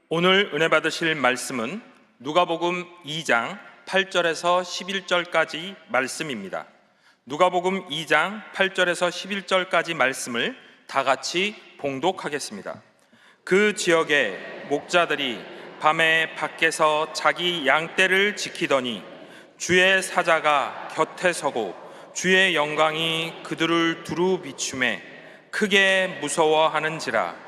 오늘 은혜 받으실 말씀은 누가복음 2장 8절에서 11절까지 말씀입니다. 누가복음 2장 8절에서 11절까지 말씀을 다 같이 봉독하겠습니다. 그 지역에 목자들이 밤에 밖에서 자기 양떼를 지키더니 주의 사자가 곁에 서고 주의 영광이 그들을 두루 비추매 크게 무서워하는지라.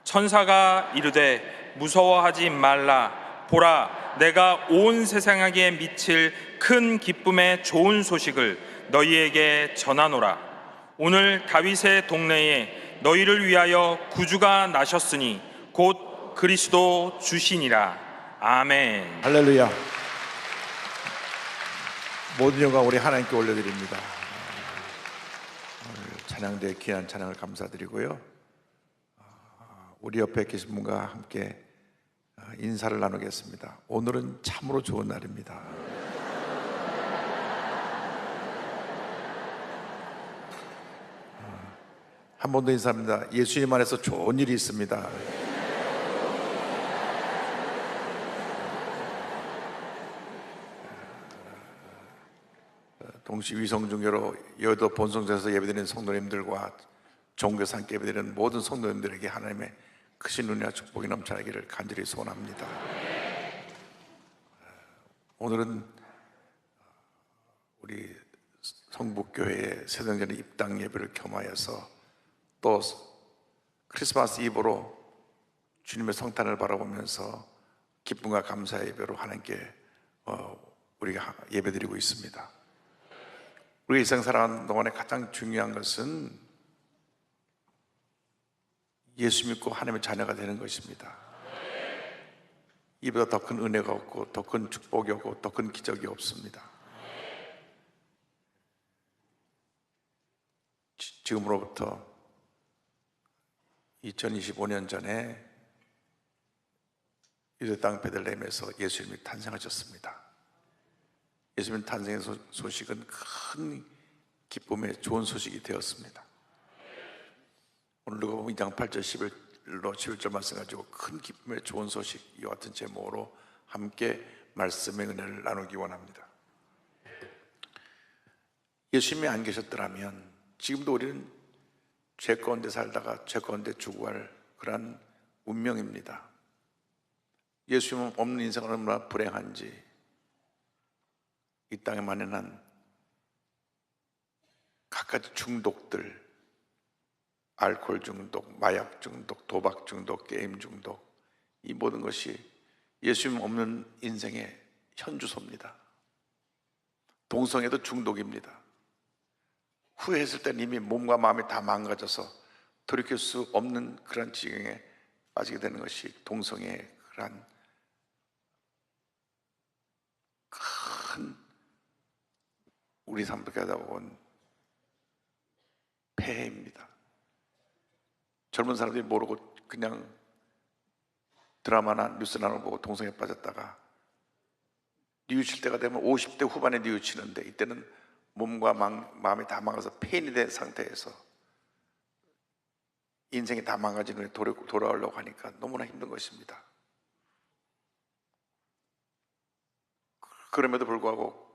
천사가 이르되 무서워하지 말라. 보라, 내가 온 세상에게 미칠 큰 기쁨의 좋은 소식을 너희에게 전하노라. 오늘 다윗의 동네에 너희를 위하여 구주가 나셨으니 곧 그리스도 주시니라. 아멘. 할렐루야. 모든 영광 우리 하나님께 올려드립니다. 오늘 찬양대의 귀한 찬양을 감사드리고요. 우리 옆에 계신 분과 함께 인사를 나누겠습니다. 오늘은 참으로 좋은 날입니다. 한 번 더 인사합니다. 예수님 안에서 좋은 일이 있습니다. 동시 위성중계로 여의도 본성전에서 예배드리는 성도님들과 종교에서 함께 예배드리는 모든 성도님들에게 하나님의 크신 은혜와 축복이 넘쳐나기를 간절히 소원합니다. 오늘은 우리 성북교회의 새정년의 입당 예배를 겸하여서 또 크리스마스 이브로 주님의 성탄을 바라보면서 기쁨과 감사의 예배로 하나님께 우리가 예배드리고 있습니다. 우리가 일상 살아가는 동안에 가장 중요한 것은 예수 믿고 하나님의 자녀가 되는 것입니다. 이보다 더 큰 은혜가 없고 더 큰 축복이 없고 더 큰 기적이 없습니다. 지금으로부터 2025년 전에 유대 땅 베들레헴에서 예수님이 탄생하셨습니다. 예수님 탄생의 소식은 큰 기쁨의 좋은 소식이 되었습니다. 오늘 누가복음 2장 8절 11절 말씀 가지고 큰 기쁨의 좋은 소식, 이와 같은 제목으로 함께 말씀의 은혜를 나누기 원합니다. 예수님이 안 계셨더라면 지금도 우리는 죄 가운데 살다가 죄 가운데 죽어갈 그러한 운명입니다. 예수님 없는 인생은 얼마나 불행한지, 이 땅에 만연한 각가지 중독들, 알코올 중독, 마약 중독, 도박 중독, 게임 중독, 이 모든 것이 예수님 없는 인생의 현주소입니다. 동성애도 중독입니다. 후회했을 때는 이미 몸과 마음이 다 망가져서 돌이킬 수 없는 그런 지경에 빠지게 되는 것이 동성애의 그런 큰 우리 삶을 가져온 폐해입니다. 젊은 사람들이 모르고 그냥 드라마나 뉴스나 보고 동성애에 빠졌다가 뉘우칠 때가 되면 50대 후반에 뉘우치는데, 이때는 몸과 마음이 다 망가서 폐인이 된 상태에서 인생이 다 망가진 후에 돌아오려고 하니까 너무나 힘든 것입니다. 그럼에도 불구하고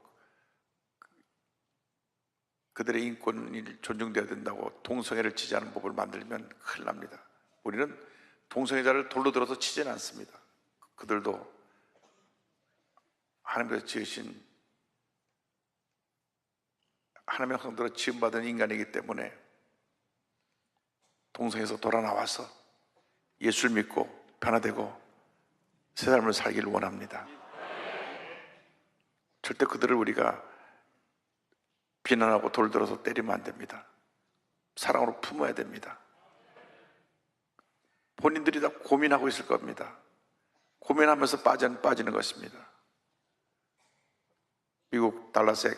그들의 인권이 존중되어야 된다고 동성애를 지지하는 법을 만들면 큰일 납니다. 우리는 동성애자를 돌로 들어서 치지는 않습니다. 그들도 하나님께서 지으신, 하나님의 형상대로 지음받은 인간이기 때문에 동성애에서 돌아 나와서 예수를 믿고 변화되고 새 삶을 살기를 원합니다. 절대 그들을 우리가 비난하고 돌들어서 때리면 안 됩니다. 사랑으로 품어야 됩니다. 본인들이 다 고민하고 있을 겁니다. 고민하면서 빠지는 것입니다. 미국 달라스의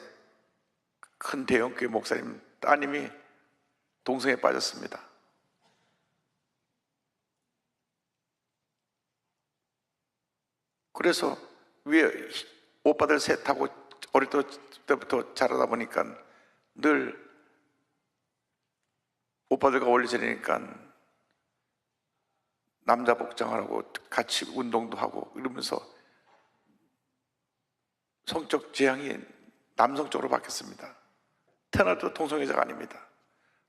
큰 대형교회 목사님 따님이 동성애에 빠졌습니다. 그래서 위에 오빠들 셋하고 어릴 때부터 자라다 보니까 늘 오빠들과 어울리지니까 남자 복장을 하고 같이 운동도 하고 이러면서 성적 지향이 남성 쪽으로 바뀌었습니다. 태어나도 동성애자가 아닙니다.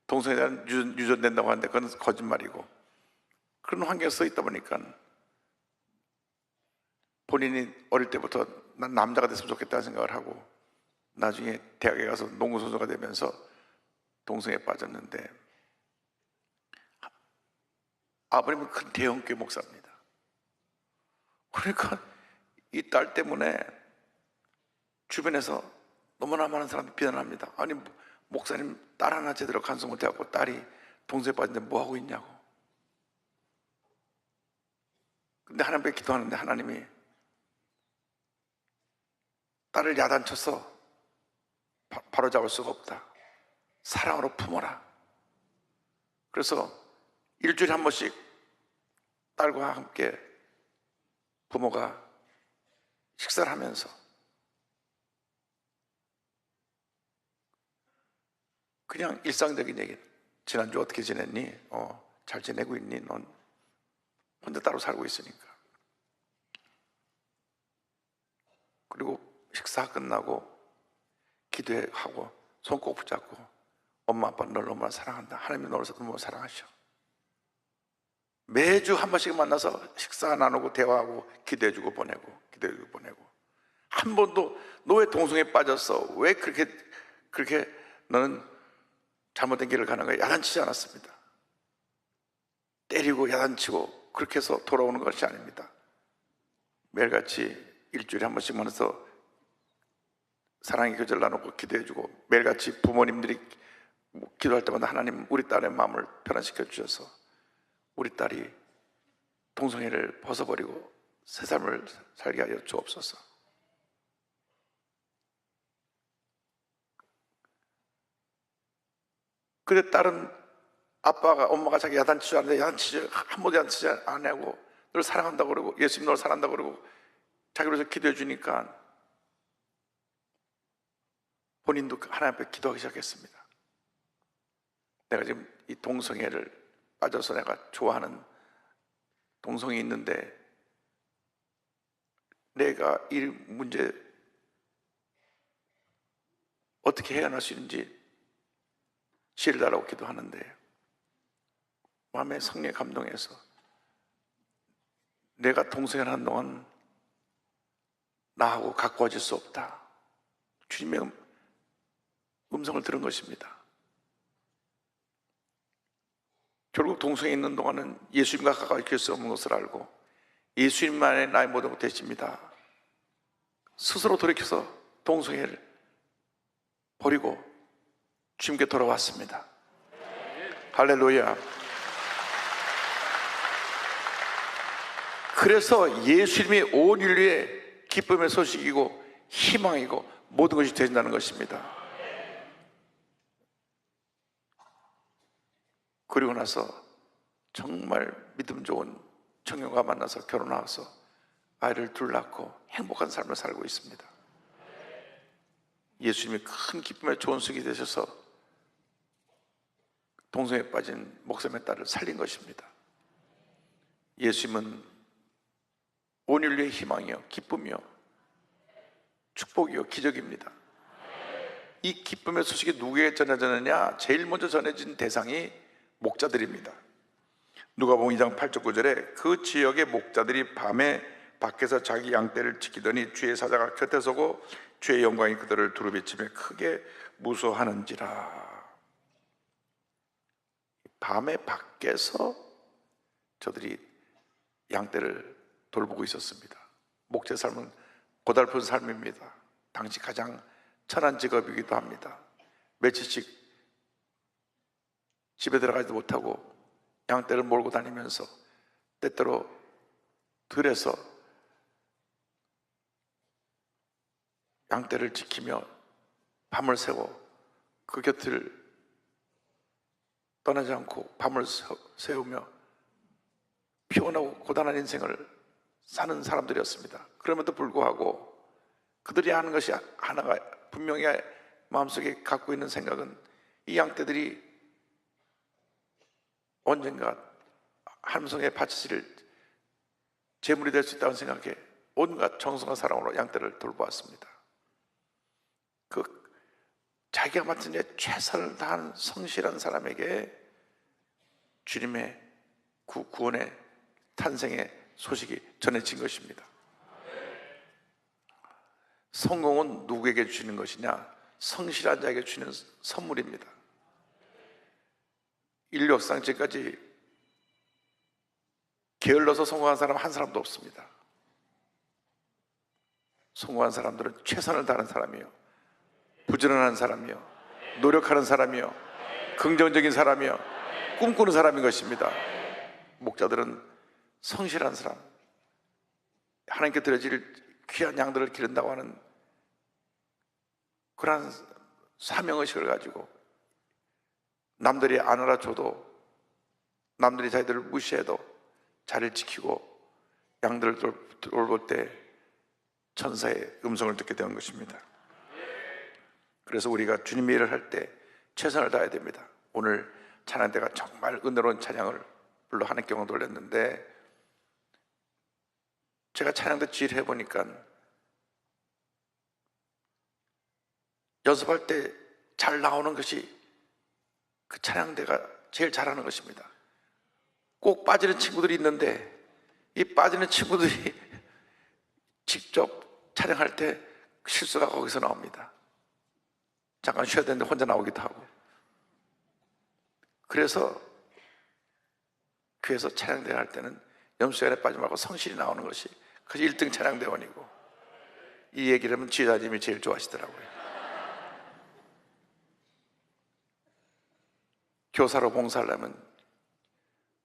동성애자는 유전된다고 하는데 그건 거짓말이고, 그런 환경에 서 있다 보니까 본인이 어릴 때부터 난 남자가 됐으면 좋겠다는 생각을 하고 나중에 대학에 가서 농구 선수가 되면서 동성애에 빠졌는데, 아버님은 큰 대형교회 목사입니다. 그러니까 이 딸 때문에 주변에서 너무나 많은 사람들이 비난합니다. 아니, 목사님 딸 하나 제대로 간수 못해갖고 딸이 동성애에 빠졌는데 뭐하고 있냐고. 근데 하나님께 기도하는데 하나님이 딸을 야단쳐서 바로잡을 수가 없다. 사랑으로 품어라. 그래서 일주일에 한 번씩 딸과 함께 부모가 식사를 하면서 그냥 일상적인 얘기, 지난주 어떻게 지냈니? 잘 지내고 있니? 넌 혼자 따로 살고 있으니까. 그리고 식사 끝나고 기도하고 손 꼭 붙잡고 엄마 아빠 널 너무나 사랑한다. 하나님이 너를 너무 사랑하셔. 매주 한 번씩 만나서 식사 나누고 대화하고 기도해주고 보내고 기도해주고 보내고, 한 번도 너 왜 동성애에 빠졌어? 왜 그렇게 너는 잘못된 길을 가는 거야? 야단치지 않았습니다. 때리고 야단치고 그렇게 해서 돌아오는 것이 아닙니다. 매일같이 일주일에 한 번씩 만나서 사랑의 교제를 나누고 기도해주고, 매일같이 부모님들이 기도할 때마다 하나님 우리 딸의 마음을 변화시켜 주셔서 우리 딸이 동성애를 벗어버리고 새 삶을 살게 하여 주옵소서. 그래, 딸은 엄마가 자기 야단치지 않는데 야단치지 한 번도 야단치지 안 하고 널 사랑한다고 그러고 예수님 널 사랑한다고 그러고 자기로 해서 기도해 주니까 본인도 하나님 앞에 기도하기 시작했습니다. 내가 지금 이 동성애를 빠져서 내가 좋아하는 동성이 있는데 내가 이 문제 어떻게 헤어날 수 있는지 지혜를 달라고 기도하는데 마음에 성령의 감동해서 내가 동성애를 하는 동안 나하고 가까워질 수 없다. 주님의 음성을 들은 것입니다. 결국 동성애에 있는 동안은 예수님과 가까워질 수 없는 것을 알고 예수님만의 나의 모든 것 되십니다. 스스로 돌이켜서 동성애를 버리고 주님께 돌아왔습니다. 할렐루야. 그래서 예수님이 온 인류의 기쁨의 소식이고 희망이고 모든 것이 되신다는 것입니다. 그리고 나서 정말 믿음 좋은 청년과 만나서 결혼하서 아이를 둘 낳고 행복한 삶을 살고 있습니다. 예수님이 큰 기쁨의 좋은 소식이 되셔서 동성애에 빠진 목사님의 딸을 살린 것입니다. 예수님은 온 인류의 희망이요 기쁨이요 축복이요 기적입니다. 이 기쁨의 소식이 누구에게 전해졌느냐? 제일 먼저 전해진 대상이 목자들입니다. 누가복음 2장 8절 9절에 그 지역의 목자들이 밤에 밖에서 자기 양떼를 지키더니 주의 사자가 곁에 서고 주의 영광이 그들을 두루비치며 크게 무서워하는지라. 밤에 밖에서 저들이 양떼를 돌보고 있었습니다. 목자의 삶은 고달픈 삶입니다. 당시 가장 천한 직업이기도 합니다. 며칠씩 집에 들어가지도 못하고 양떼를 몰고 다니면서 때때로 들에서 양떼를 지키며 밤을 새워 그 곁을 떠나지 않고 밤을 새우며 피곤하고 고단한 인생을 사는 사람들이었습니다. 그럼에도 불구하고 그들이 하는 것이 하나가 분명히 마음속에 갖고 있는 생각은 이 양떼들이 언젠가 함성의 바치를 제물이 될 수 있다고 생각해 온갖 정성과 사랑으로 양떼를 돌보았습니다. 그 자기가 맡은 일 최선을 다한 성실한 사람에게 주님의 구원의 탄생의 소식이 전해진 것입니다. 성공은 누구에게 주는 것이냐? 성실한 자에게 주는 선물입니다. 인류 역사상 지금까지 게을러서 성공한 사람 한 사람도 없습니다. 성공한 사람들은 최선을 다하는 사람이요, 부지런한 사람이요, 노력하는 사람이요, 긍정적인 사람이요, 꿈꾸는 사람인 것입니다. 목자들은 성실한 사람, 하나님께 드려질 귀한 양들을 기른다고 하는 그러한 사명의식을 가지고 남들이 안 알아줘도, 남들이 자기들을 무시해도 자리를 지키고 양들을 돌볼 때 천사의 음성을 듣게 되는 것입니다. 그래서 우리가 주님의 일을 할 때 최선을 다해야 됩니다. 오늘 찬양대가 정말 은혜로운 찬양을 불러 하나님께 영광 돌렸는데, 제가 찬양대 지휘를 해보니까 연습할 때 잘 나오는 것이 그 찬양대가 제일 잘하는 것입니다. 꼭 빠지는 친구들이 있는데 이 빠지는 친구들이 직접 찬양할 때 실수가 거기서 나옵니다. 잠깐 쉬어야 되는데 혼자 나오기도 하고. 그래서 교회에서 찬양대회 할 때는 염소연에 빠지지 말고 성실히 나오는 것이 그것이 1등 찬양대원이고, 이 얘기를 하면 지휘자님이 제일 좋아하시더라고요. 교사로 봉사하려면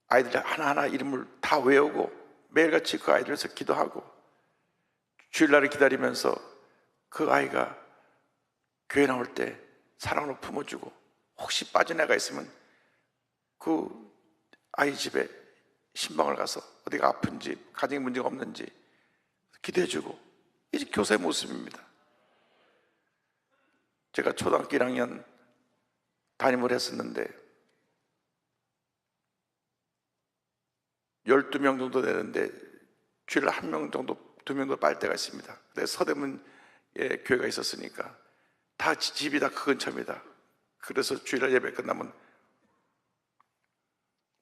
아이들 하나하나 이름을 다 외우고 매일같이 그 아이들 위해서 기도하고 주일날을 기다리면서 그 아이가 교회 나올 때 사랑으로 품어주고, 혹시 빠진 애가 있으면 그 아이 집에 신방을 가서 어디가 아픈지 가정에 문제가 없는지 기도해주고, 이게 교사의 모습입니다. 제가 초등학교 1학년 담임을 했었는데 12명 정도 되는데 주일날 1명 정도, 2명 정도 빠질 때가 있습니다. 근데 서대문에 교회가 있었으니까 다 집이 다 그 근처입니다. 그래서 주일날 예배 끝나면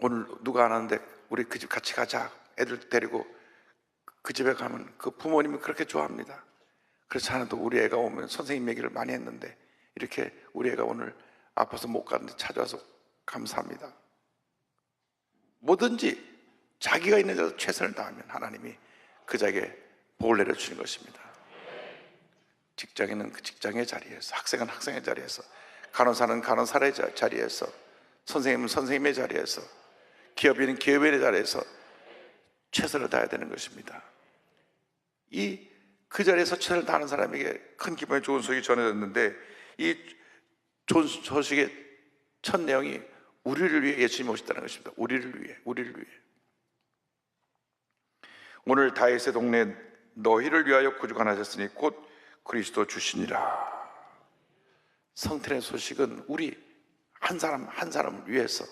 오늘 누가 안 하는데 우리 그 집 같이 가자, 애들 데리고 그 집에 가면 그 부모님이 그렇게 좋아합니다. 그래서 하나도 우리 애가 오면 선생님 얘기를 많이 했는데 이렇게 우리 애가 오늘 아파서 못 가는데 찾아와서 감사합니다. 뭐든지 자기가 있는 데서 최선을 다하면 하나님이 그 자에게 복을 내려주는 것입니다. 직장인은 그 직장의 자리에서, 학생은 학생의 자리에서, 간호사는 간호사의 자리에서, 선생님은 선생님의 자리에서, 기업인은 기업인의 자리에서 최선을 다해야 되는 것입니다. 그 자리에서 최선을 다하는 사람에게 큰 기쁨의 좋은 소식이 전해졌는데, 이 좋은 소식의 첫 내용이 우리를 위해 예수님이 오셨다는 것입니다. 우리를 위해. 오늘 다윗의 동네 너희를 위하여 구주관하셨으니 곧 그리스도 주시니라. 성탄의 소식은 우리 한 사람 한 사람을 위해서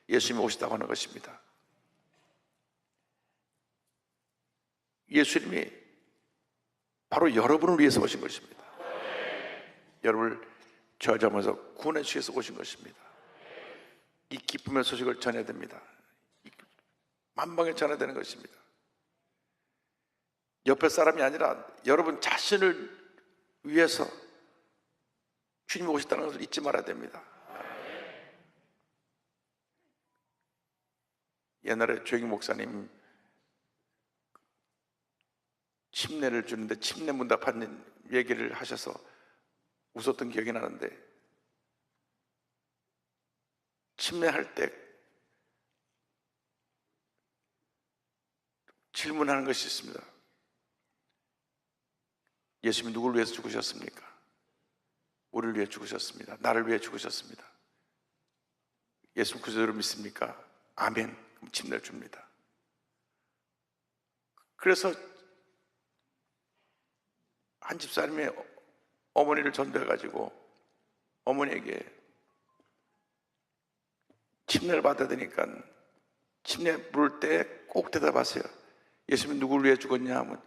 예수님이 오시다고 하는 것입니다. 예수님이 바로 여러분을 위해서 오신 것입니다. 여러분을 저주하면서 구원해 주시기 위해서 오신 것입니다. 이 기쁨의 소식을 전해야 됩니다. 만방에 전해야 되는 것입니다. 옆에 사람이 아니라 여러분 자신을 위해서 주님이 오셨다는 것을 잊지 말아야 됩니다. 옛날에 조영희 목사님 침례를 주는데 침례 문답하는 얘기를 하셔서 웃었던 기억이 나는데, 침례할 때 질문하는 것이 있습니다. 예수님이 누구를 위해서 죽으셨습니까? 우리를 위해 죽으셨습니다. 나를 위해 죽으셨습니다. 예수 그리스도를 믿습니까? 아멘. 그럼 침례를 줍니다. 그래서 한 집사님의 어머니를 전도해가지고 어머니에게 침례를 받아야 되니까 침례 물을 때 꼭 대답하세요. 예수님이 누구를 위해 죽었냐 하면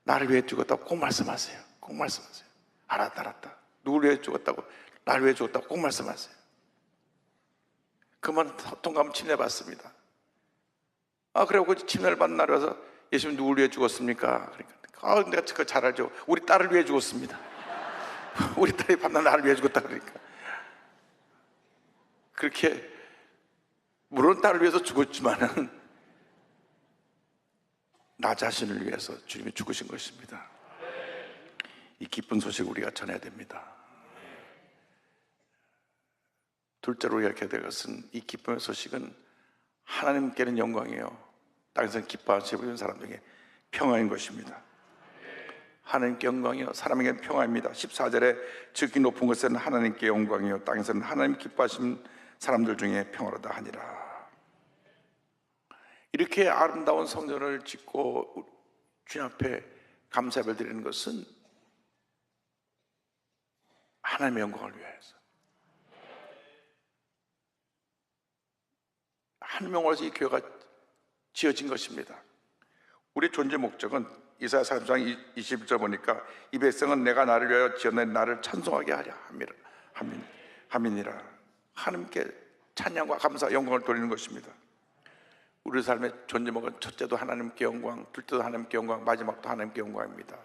나를 위해 죽었다고 꼭 말씀하세요. 꼭 말씀하세요. 알았다. 누구를 위해 죽었다고, 나를 위해 죽었다고 꼭 말씀하세요. 그만 통감 침례 받습니다. 그리고 그 침례를 받는 날에 와서 예수님 누구를 위해 죽었습니까? 그러니까 내가 그거 잘 알죠. 우리 딸을 위해 죽었습니다. 우리 딸이 밤낮 나를 위해 죽었다 그러니까. 그렇게 물론 딸을 위해서 죽었지만은 나 자신을 위해서 주님이 죽으신 것입니다. 이 기쁜 소식을 우리가 전해야 됩니다. 둘째로 이야기해야 될 것은 이 기쁨의 소식은 하나님께는 영광이요 땅에서 기뻐하시는 사람 중에 평화인 것입니다. 하나님께 영광이요 사람에게는 평화입니다. 14절에 지극히 높은 곳에는 하나님께 영광이요 땅에서는 하나님 기뻐하시는 사람들 중에 평화로다 하니라. 이렇게 아름다운 성전을 짓고 주님 앞에 감사를 드리는 것은 하나님의 영광을 위하여서, 하나님의 영광을 위해서 이 교회가 지어진 것입니다. 우리의 존재 목적은 이사야 40장 21절 보니까 이 백성은 내가 나를 위하여 지어낸 나를 찬송하게 하려 함이니라. 하나님께 찬양과 감사, 영광을 돌리는 것입니다. 우리 삶의 존재 목은 첫째도 하나님께 영광, 둘째도 하나님께 영광, 마지막도 하나님께 영광입니다.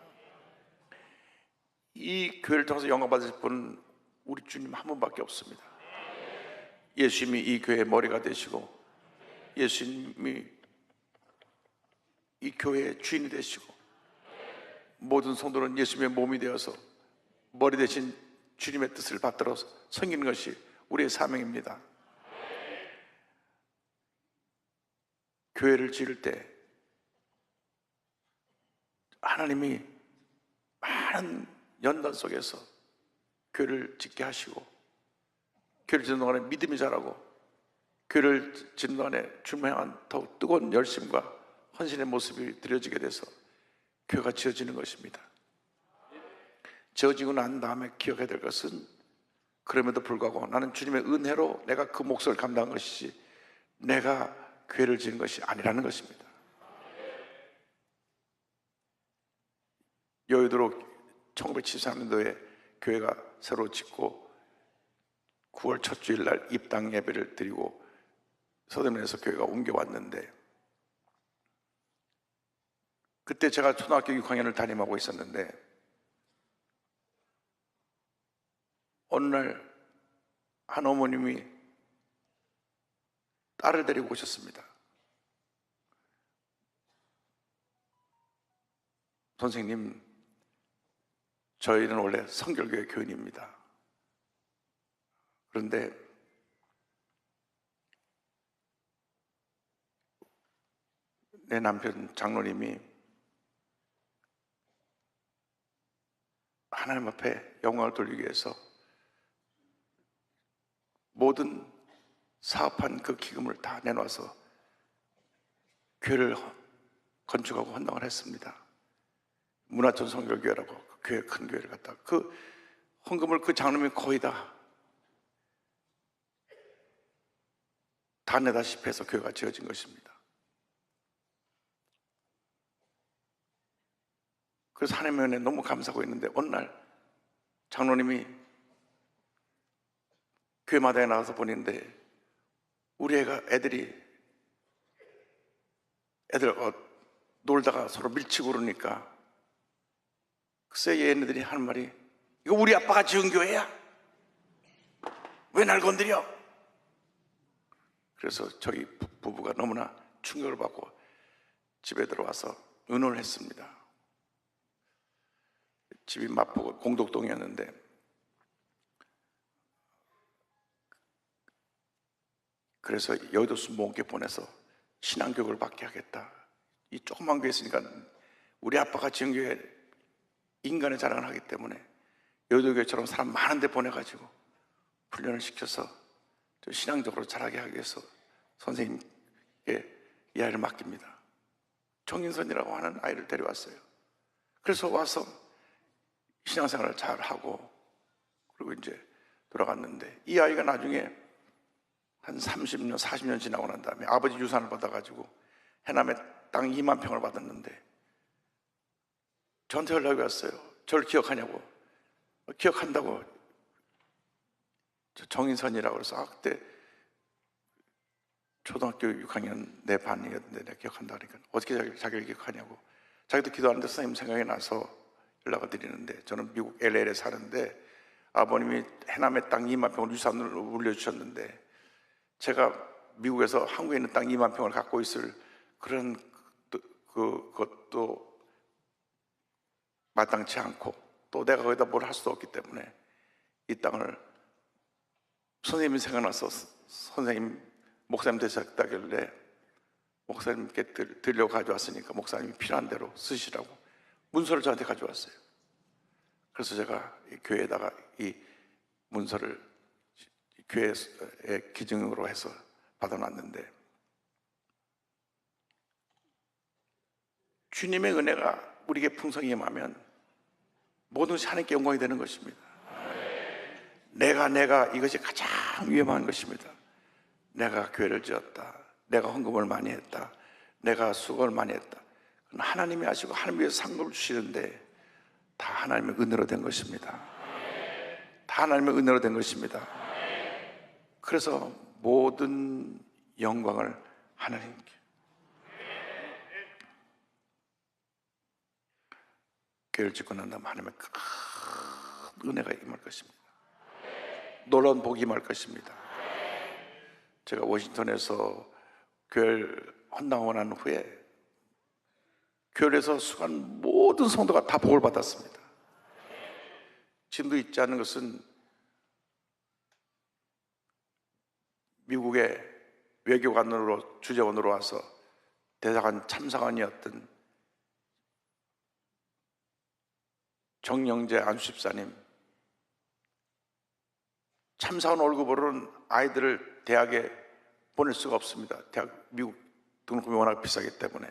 이 교회를 통해서 영광 받으실 분은 우리 주님 한 분밖에 없습니다. 예수님이 이 교회의 머리가 되시고, 예수님이 이 교회의 주인이 되시고, 모든 성도는 예수님의 몸이 되어서 머리 대신 주님의 뜻을 받들어 섬기는 것이 우리의 사명입니다. 교회를 지을 때 하나님이 많은 연단 속에서 교회를 짓게 하시고, 교회를 짓는 동안에 믿음이 자라고, 교회를 짓는 동안에 주님을 향한 더욱 뜨거운 열심과 헌신의 모습이 드려지게 돼서 교회가 지어지는 것입니다. 지어지고 난 다음에 기억해야 될 것은, 그럼에도 불구하고 나는 주님의 은혜로 내가 그 몫을 감당한 것이지 내가 교회를 지은 것이 아니라는 것입니다. 여의도로 1973년도에 교회가 새로 짓고 9월 첫 주일날 입당 예배를 드리고 서대문에서 교회가 옮겨왔는데, 그때 제가 초등학교 6학년을 담임하고 있었는데 어느 날 한 어머님이 딸을 데리고 오셨습니다. 선생님, 저희는 원래 성결교회 교인입니다. 그런데 내 남편 장로님이 하나님 앞에 영광을 돌리기 위해서 모든 사업한 그 기금을 다 내놔서 교회를 건축하고 헌당을 했습니다. 문화촌 성결교회라고 그 교회, 큰 교회를 갖다가 그 헌금을 그 장로님이 거의 다 내다시피 해서 교회가 지어진 것입니다. 그래서 하나님의 은혜에 너무 감사하고 있는데 어느 날 장로님이 교회 마당에 나가서 보는데 우리 애들이 놀다가 서로 밀치고 그러니까 글쎄 얘네들이 하는 말이, 이거 우리 아빠가 지은 교회야? 왜 날 건드려? 그래서 저희 부부가 너무나 충격을 받고 집에 들어와서 의논을 했습니다. 집이 마포구 공덕동이었는데 그래서 여의도 순복음교회 보내서 신앙교육을 받게 하겠다. 이 조그만 교회 있으니까 우리 아빠가 지은 교회 인간의 자랑을 하기 때문에 여의도 교회처럼 사람 많은 데 보내가지고 훈련을 시켜서 좀 신앙적으로 자라게 하기 위해서 선생님께 이 아이를 맡깁니다. 정인선이라고 하는 아이를 데려왔어요. 그래서 와서 신앙생활을 잘 하고 그리고 이제 돌아갔는데, 이 아이가 나중에 한 30년, 40년 지나고 난 다음에 아버지 유산을 받아가지고 해남에 땅 2만 평을 받았는데 저한테 연락이 왔어요. 저를 기억하냐고. 기억한다고. 저 정인선이라고 해서 그때 초등학교 6학년 내 반이었는데 내가 기억한다 그러니까 어떻게 자기를 기억하냐고. 자기도 기도하는데 선생님 생각이 나서 연락을 드리는데, 저는 미국 LA에 사는데 아버님이 해남의 땅 2만 평을 유산으로 물려주셨는데 제가 미국에서 한국에 있는 땅 2만 평을 갖고 있을 그런 그것도 마땅치 않고 또 내가 거기다 뭘 할 수도 없기 때문에 이 땅을 선생님이 생각나서 선생님 목사님 되셨다길래 목사님께 드리려고 가져왔으니까 목사님이 필요한 대로 쓰시라고 문서를 저한테 가져왔어요. 그래서 제가 이 교회에다가 이 문서를 교회의 기증으로 해서 받아놨는데, 주님의 은혜가 우리에게 풍성히 임하면 모든 것이 하나님께 영광이 되는 것입니다. 내가 이것이 가장 위험한 것입니다. 내가 교회를 지었다, 내가 헌금을 많이 했다, 내가 수고를 많이 했다. 하나님이 아시고 하나님 위해서 상급을 주시는데 다 하나님의 은혜로 된 것입니다. 다 하나님의 은혜로 된 것입니다. 그래서 모든 영광을 하나님께. 교회를 짓고 난 다음 하나님의 큰 은혜가 임할 것입니다. 놀라운 복이 임할 것입니다. 제가 워싱턴에서 교회를 헌당하고 난 후에 교회에서 수고한 모든 성도가 다 복을 받았습니다. 지금도 있지 않은 것은 미국의 외교관으로 주재원으로 와서 대사관 참사관이었던 정영재 안수집사님, 참사관 월급으로는 아이들을 대학에 보낼 수가 없습니다. 미국 등록금이 워낙 비싸기 때문에.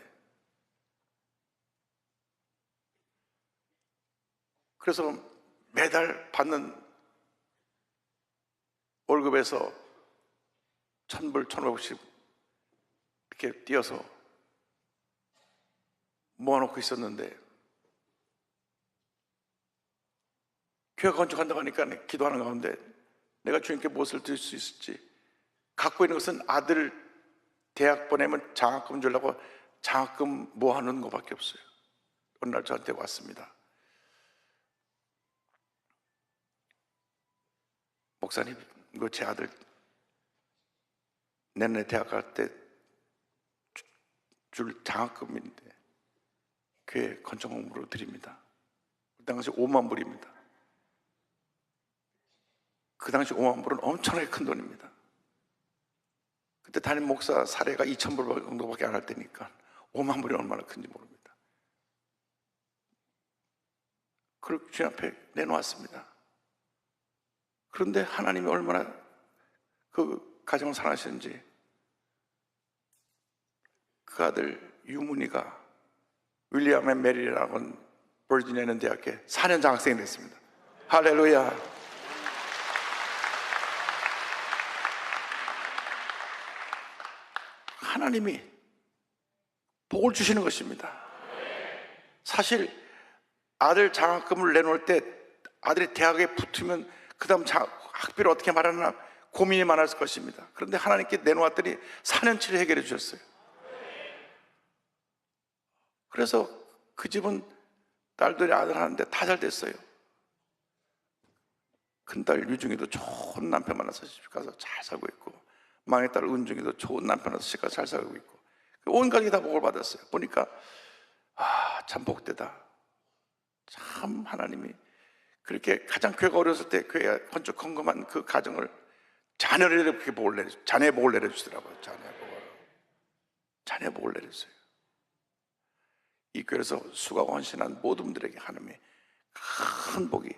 그래서 매달 받는 월급에서 1,000불, 1,500불씩 이렇게 띄어서 모아놓고 있었는데, 교회 건축한다고 하니까 기도하는 가운데 내가 주님께 무엇을 드릴 수 있을지, 갖고 있는 것은 아들 대학 보내면 장학금 주려고 장학금 모아놓은 것밖에 없어요. 어느 날 저한테 왔습니다. 목사님, 이거 제 아들 내년에 대학 갈 때 줄 장학금인데 교회 건축공으로 드립니다. 그 당시 5만 불입니다. 그 당시 5만 불은 엄청나게 큰 돈입니다. 그때 담임 목사 사례가 2,000불 정도밖에 안 할 때니까 5만 불이 얼마나 큰지 모릅니다. 그걸 주님 앞에 내놓았습니다. 그런데 하나님이 얼마나 그 가정을 사랑하시는지, 그 아들 유문이가 윌리엄 앤 메리라고 버지니아 있는 대학에 4년 장학생이 됐습니다. 할렐루야. 하나님이 복을 주시는 것입니다. 사실 아들 장학금을 내놓을 때 아들이 대학에 붙으면 그 다음 학비를 어떻게 말하나 고민이 많았을 것입니다. 그런데 하나님께 내놓았더니 4년치를 해결해 주셨어요. 그래서 그 집은 딸들이 아들 하는데 다 잘 됐어요. 큰딸 유중이도 좋은 남편 만나서 시집 가서 잘 살고 있고, 막내딸 은중이도 좋은 남편 만나서 시집 가서 잘 살고 있고, 온 가족이 다 복을 받았어요. 보니까 참 복되다. 참 하나님이 그렇게 가장 교회가 어렸을 때 교회에 건축 헌금한 그 가정을 자녀를 이렇게 자녀의 복을 내려주더라고요. 자녀의 복을 내렸어요. 이 교회에서 수고하고 헌신한 모든 분들에게 하나님의 큰 복이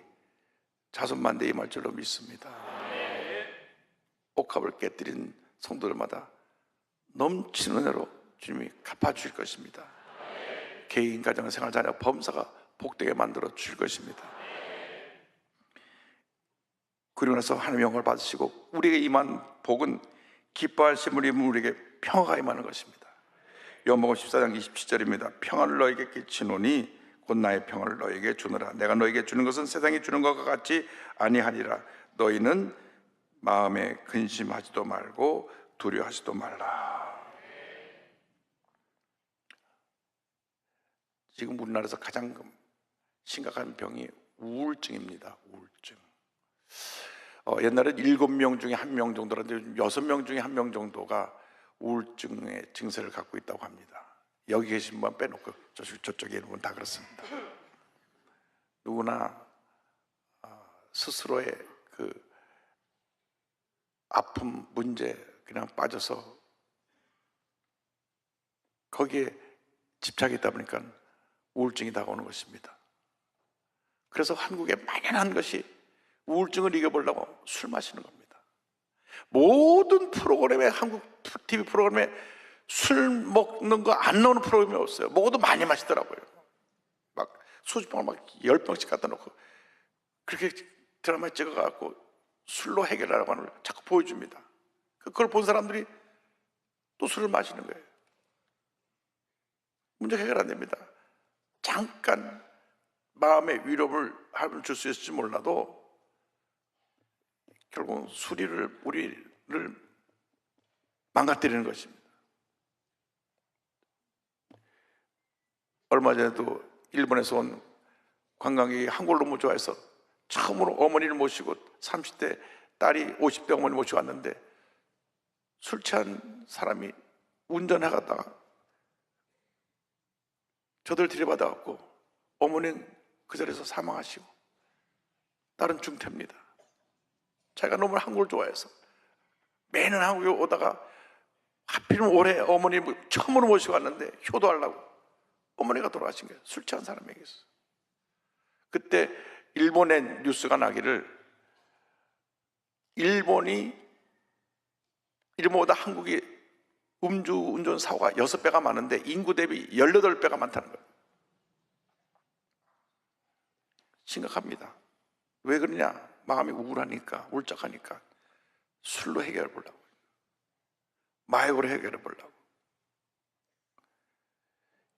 자손만대에 임할 줄로 믿습니다. 옥합을 깨뜨린 성도들마다 넘치는 은혜로 주님이 갚아주실 것입니다. 개인, 가정, 생활, 자녀, 범사가 복되게 만들어 주실 것입니다. 그리고 나서 하나님의 영광을 받으시고 우리에게 임한 복은 기뻐하심을 입은 우리에게 평화가 임하는 것입니다. 요한복음 14장 27절입니다. 평안을 너에게 끼치노니 곧 나의 평안을 너에게 주노라. 내가 너에게 주는 것은 세상이 주는 것과 같지 아니하니라. 너희는 마음에 근심하지도 말고 두려워하지도 말라. 지금 우리나라에서 가장 심각한 병이 우울증입니다. 우울증. 옛날에 7명 중에 1명 정도라는데 6명 중에 1명 정도가 우울증의 증세를 갖고 있다고 합니다. 여기 계신 분 빼놓고 저쪽에 있는 분 다 그렇습니다. 누구나 스스로의 그 아픔, 문제 그냥 빠져서 거기에 집착했다 보니까 우울증이 다가오는 것입니다. 그래서 한국에 만연한 것이 우울증을 이겨보려고 술 마시는 겁니다. 모든 프로그램에, 한국 TV 프로그램에 술 먹는 거 안 나오는 프로그램이 없어요. 먹어도 많이 마시더라고요. 막 소주병을 막 10병씩 갖다 놓고 그렇게 드라마에 찍어갖고 술로 해결하라고 하는 걸 자꾸 보여줍니다. 그걸 본 사람들이 또 술을 마시는 거예요. 문제 해결 안 됩니다. 잠깐 마음의 위로를 줄 수 있을지 몰라도 결국 우리를 망가뜨리는 것입니다. 얼마 전에도 일본에서 온 관광객이 한국을 너무 좋아해서 처음으로 어머니를 모시고 30대 딸이 50대 어머니 모시고 왔는데 술 취한 사람이 운전하다가 저들 들이받아갖고 어머니는 그 자리에서 사망하시고 딸은 중태입니다. 자기가 너무 한국을 좋아해서 매년 한국에 오다가 하필이면 올해 어머니 처음으로 모시고 왔는데 효도하려고 어머니가 돌아가신 거예요. 술 취한 사람에게 있어서. 그때 일본의 뉴스가 나기를 일본보다 한국이 운전 사고가 6배가 많은데 인구 대비 18배가 많다는 거예요. 심각합니다. 왜 그러냐? 마음이 우울하니까, 울적하니까 술로 해결해 보려고, 마약으로 해결해 보려고.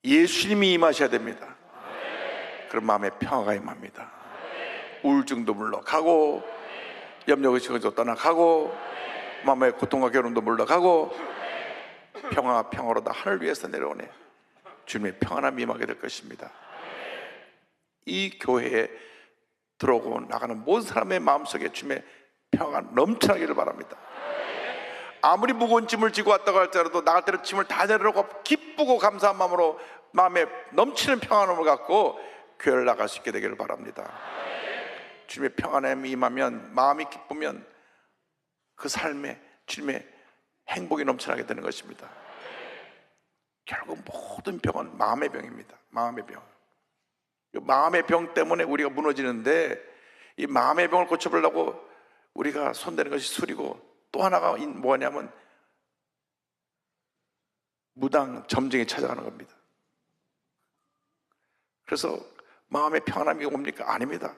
예수님이 임하셔야 됩니다. 그럼 마음에 평화가 임합니다. 우울증도 물러가고, 염려의식도 떠나가고, 마음의 고통과 괴로움도 물러가고, 평화가 평화로다 하늘 위에서 내려오네. 주님의 평안함이 임하게 될 것입니다. 이 교회에 들어오고 나가는 모든 사람의 마음속에 주님의 평화가 넘쳐나기를 바랍니다. 아무리 무거운 짐을 지고 왔다고 할지라도 나갈 때는 짐을 다 내려놓고 기쁘고 감사한 마음으로 마음에 넘치는 평안함을 갖고 교회를 나갈 수 있게 되기를 바랍니다. 주님의 평안함이 임하면, 마음이 기쁘면 그 삶에 주님의 행복이 넘쳐나게 되는 것입니다. 결국 모든 병은 마음의 병입니다. 마음의 병. 이 마음의 병 때문에 우리가 무너지는데, 이 마음의 병을 고쳐보려고 우리가 손대는 것이 술이고, 또 하나가 뭐냐면 무당 점쟁이 찾아가는 겁니다. 그래서 마음의 평안함이 옵니까? 아닙니다.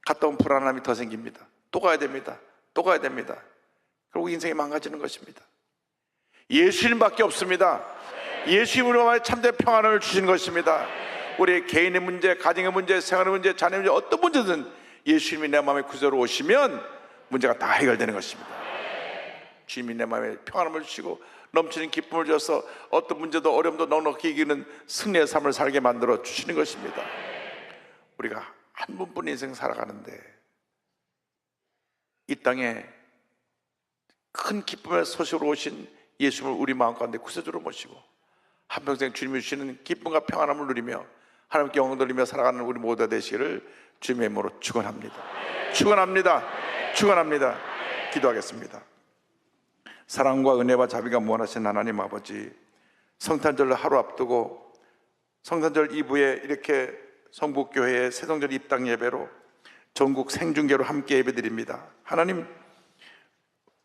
갔다 온 불안함이 더 생깁니다. 또 가야 됩니다. 또 가야 됩니다. 결국 인생이 망가지는 것입니다. 예수님밖에 없습니다. 예수님으로 말해 참된 평안을 주신 것입니다. 우리의 개인의 문제, 가정의 문제, 생활의 문제, 자녀의 문제, 어떤 문제든 예수님이 내 마음에 구세로 오시면 문제가 다 해결되는 것입니다. 주님이 내 마음에 평안함을 주시고 넘치는 기쁨을 주셔서 어떤 문제도 어려움도 넉넉히 이기는 승리의 삶을 살게 만들어 주시는 것입니다. 우리가 한 번뿐 인생 살아가는데 이 땅에 큰 기쁨의 소식으로 오신 예수님을 우리 마음 가운데 구세주로 모시고 한평생 주님이 주시는 기쁨과 평안함을 누리며 하나님께 영광 돌리며 살아가는 우리 모두가 되시기를 주님의 이름으로 축원합니다. 축원합니다. 축원합니다. 기도하겠습니다. 사랑과 은혜와 자비가 무한하신 하나님 아버지, 성탄절 하루 앞두고 성탄절 이브에 이렇게 성북교회의 새동절 입당 예배로 전국 생중계로 함께 예배드립니다. 하나님,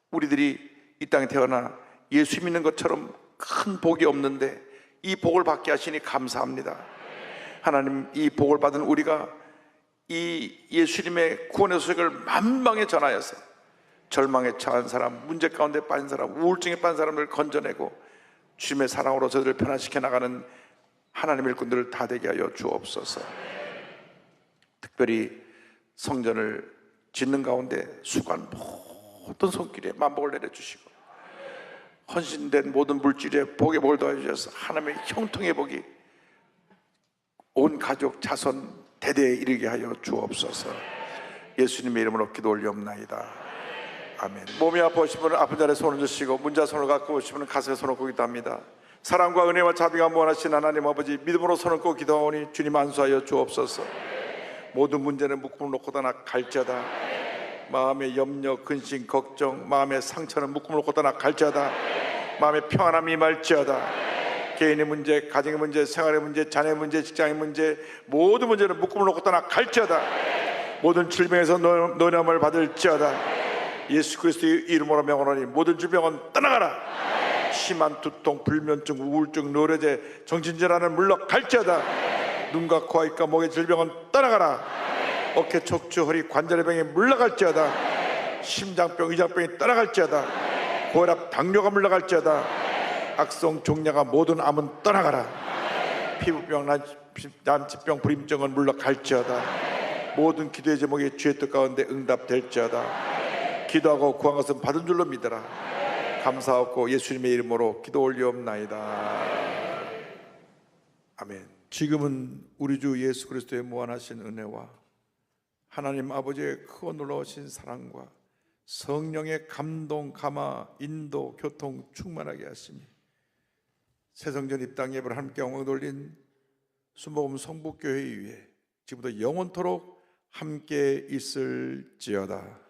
우리들이 이 땅에 태어나 예수 믿는 것처럼 큰 복이 없는데 이 복을 받게 하시니 감사합니다. 하나님, 이 복을 받은 우리가 이 예수님의 구원의 소식을 만방에 전하여서 절망에 처한 사람, 문제 가운데 빠진 사람, 우울증에 빠진 사람을 건져내고 주님의 사랑으로 저들을 변화시켜 나가는 하나님의 일꾼들을 다 되게 하여 주옵소서. 특별히 성전을 짓는 가운데 수고한 모든 손길에 만복을 내려주시고 헌신된 모든 물질에 복의 복을 더해주셔서 하나님의 형통의 복이 온 가족 자손 대대에 이르게 하여 주옵소서. 예수님의 이름으로 기도 올리옵나이다. 아멘. 몸이 아프신 분은 아픈 자리에 손을 주시고 문자 손을 갖고 오신 분은 가슴에 손을 꽂기도 합니다. 사랑과 은혜와 자비가 무한하신 하나님 아버지, 믿음으로 손을 꽂고 기도하오니 주님 안수하여 주옵소서. 모든 문제는 묶음을 놓고다 갈지어다. 마음의 염려, 근심, 걱정, 마음의 상처는 묶음을 놓고다 갈지어다. 마음의 평안함이 임할지어다. 개인의 문제, 가정의 문제, 생활의 문제, 자녀의 문제, 직장의 문제, 모든 문제는 묶음을 놓고다 갈지어다. 모든 질병에서 노념을 받을지어다. 예수 그리스도의 이름으로 명하노니 모든 질병은 떠나가라. 심한 두통, 불면증, 우울증, 노래제, 정신질환은 물러갈지어다. 눈과 코와 입과 목의 질병은 떠나가라. 어깨, 척추, 허리, 관절의 병이 물러갈지어다. 심장병, 위장병이 떠나갈지어다. 고혈압, 당뇨가 물러갈지어다. 악성 종양아 모든 암은 떠나가라. 피부병, 난치병, 불임증은 물러갈지어다. 모든 기도의 제목이 주의 뜻 가운데 응답될지어다. 기도하고 구한 것은 받은 줄로 믿어라. 감사하고 예수님의 이름으로 기도 올리옵나이다. 아멘. 지금은 우리 주 예수 그리스도의 무한하신 은혜와 하나님 아버지의 크고 놀라우신 사랑과 성령의 감동, 감화, 인도, 교통 충만하게 하시니 새성전 입당 예배를 함께 영광 돌린 순복음 성북교회 위에 지금부터 영원토록 함께 있을지어다.